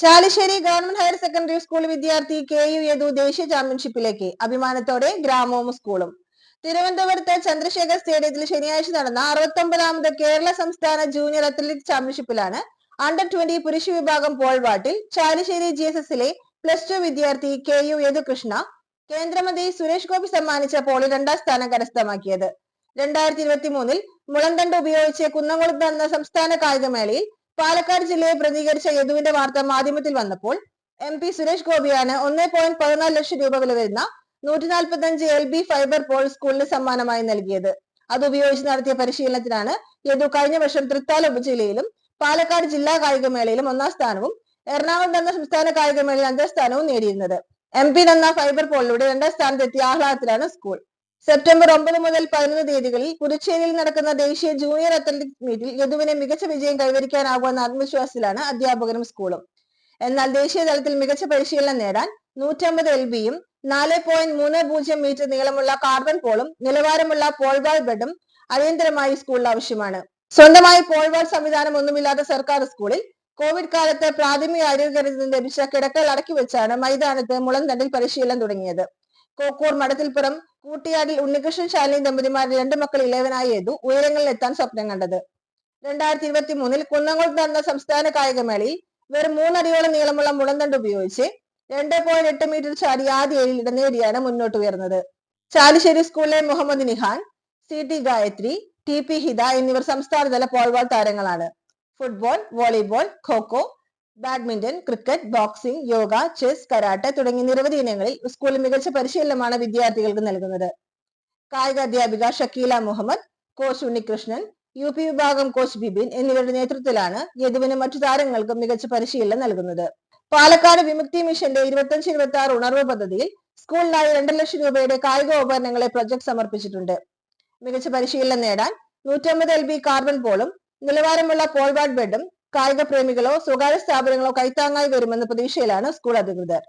Chalissery government higher secondary school വിദ്യാർത്ഥി KU Yadu ദേശീയ ചാമ്പ്യൻഷിപ്പിലേക്ക് അഭിമാനത്തോടെ ഗ്രാമവും സ്കൂളും. തിരുവനന്തപുരത്ത് ചന്ദ്രശേഖർ സ്റ്റേഡിയത്തിൽ ശനിയാഴ്ച നടന്ന 69ാമത് കേരള സംസ്ഥാന ജൂനിയർ അത്ലറ്റിക് ചാമ്പ്യൻഷിപ്പിലാണ് അണ്ടർ 20 പുരുഷ വിഭാഗം പോൾ വാൾട്ടിൽ ചാലിശ്ശേരി GSSലെ +2 വിദ്യാർത്ഥി KU യദുകൃഷ്ണ കേന്ദ്രമന്ത്രി സുരേഷ് ഗോപി സമ്മാനിച്ച പോളിൽ 2ാം സ്ഥാനം കരസ്ഥമാക്കിയത്. 2023-ൽ മുളന്തണ്ട് ഉപയോഗിച്ച് കുന്നംകുളത്ത് നടന്ന സംസ്ഥാന കായികമേളയിൽ പാലക്കാട് ജില്ലയെ പ്രതികരിച്ച യദുവിന്റെ വാർത്ത മാധ്യമത്തിൽ വന്നപ്പോൾ MP സുരേഷ് ഗോപിയാണ് 1.14 ലക്ഷം രൂപ വില വരുന്ന 145 LB ഫൈബർ പോൾ സ്കൂളിന് സമ്മാനമായി നൽകിയത്. അതുപയോഗിച്ച് നടത്തിയ പരിശീലനത്തിനാണ് യദു കഴിഞ്ഞ വർഷം തൃത്താല ഉപജില്ലയിലും പാലക്കാട് ജില്ലാ കായികമേളയിലും 1ാം സ്ഥാനവും എറണാകുളം നടന്ന സംസ്ഥാന കായികമേളയിൽ 5ാം സ്ഥാനവും നേടിയിരുന്നത്. MP തന്ന ഫൈബർ പോളിലൂടെ 2ാം സ്ഥാനത്തെത്തിയ ആഹ്ലാദത്തിലാണ് സ്കൂൾ. സെപ്റ്റംബർ 9 മുതൽ 11 തീയതികളിൽ പുതുച്ചേരിയിൽ നടക്കുന്ന ദേശീയ ജൂനിയർ അത്ലറ്റിക്സ് മീറ്റിൽ യദുവിനെ മികച്ച വിജയം കൈവരിക്കാനാകുമെന്ന ആത്മവിശ്വാസത്തിലാണ് അധ്യാപകരും സ്കൂളും. എന്നാൽ ദേശീയ തലത്തിൽ മികച്ച പരിശീലനം നേടാൻ 150 LBയും 4.30 മീറ്റർ നീളമുള്ള കാർബൺ പോളും നിലവാരമുള്ള പോൾവാൾ ബെഡും അടിയന്തരമായി സ്കൂളിൽ ആവശ്യമാണ്. സ്വന്തമായി പോൾവാൾ സംവിധാനം ഒന്നുമില്ലാത്ത സർക്കാർ സ്കൂളിൽ കോവിഡ് കാലത്ത് പ്രാഥമിക ആരോഗ്യത്തിൽ നിന്ന് ലഭിച്ച കിടക്കകൾ അടക്കി വെച്ചാണ് മൈതാനത്ത് മുളന്തണ്ടിൽ പരിശീലനം തുടങ്ങിയത്. കോക്കൂർ മടത്തിൽപ്പുറം കൂട്ടിയാടിൽ ഉണ്ണികൃഷ്ണൻ ശാലിനി ദമ്പതിമാരുടെ 2 മക്കൾ ഇളയവനായ യദു ഉയരങ്ങളിൽ എത്താൻ സ്വപ്നം കണ്ടത്. 2023-ൽ കുന്നംകുളത്ത് നടന്ന സംസ്ഥാന കായികമേളയിൽ വെറും 3 അടിയോളം നീളമുള്ള മുളന്തണ്ട് ഉപയോഗിച്ച് 2.8 മീറ്റർ ചാടി ആദ്യ 7 ഇടം നേടിയാണ് മുന്നോട്ട് ഉയർന്നത്. ചാലിശ്ശേരി സ്കൂളിലെ മുഹമ്മദ് നിഹാൻ, CT ഗായത്രി, TP ഹിത എന്നിവർ സംസ്ഥാനതല പോൾവാൾ താരങ്ങളാണ്. Football, volleyball, kho kho, badminton, cricket, boxing, yoga, chess, karate തുടങ്ങി നിരവധി ഇനങ്ങളിൽ സ്കൂളിൽ മികച്ച പരിശീലനമാണ് വിദ്യാർത്ഥികൾക്ക് നൽകുന്നത്. കായിക അധ്യാപിക ഷക്കീല മുഹമ്മദ്, കോച്ച് ഉണ്ണികൃഷ്ണൻ, UP വിഭാഗം കോച്ച് ബിബിൻ എന്നിവരുടെ നേതൃത്വത്തിലാണ് യദുവിനും മറ്റു താരങ്ങൾക്കും മികച്ച പരിശീലനം നൽകുന്നത്. പാലക്കാട് വിമുക്തി മിഷന്റെ 25-26 ഉണർവ് പദ്ധതിയിൽ സ്കൂളിനായി 2 ലക്ഷം രൂപയുടെ കായിക ഉപകരണങ്ങളെ പ്രൊജക്ട് സമർപ്പിച്ചിട്ടുണ്ട്. മികച്ച പരിശീലനം നേടാൻ 150 LB കാർബൺ പോളും നിലവാരമുള്ള പോൾവാൾ ബെഡും കായിക പ്രേമികളോ സ്വകാര്യ സ്ഥാപനങ്ങളോ കൈത്താങ്ങായി വരുമെന്ന പ്രതീക്ഷയിലാണ് സ്കൂൾ അധികൃതർ.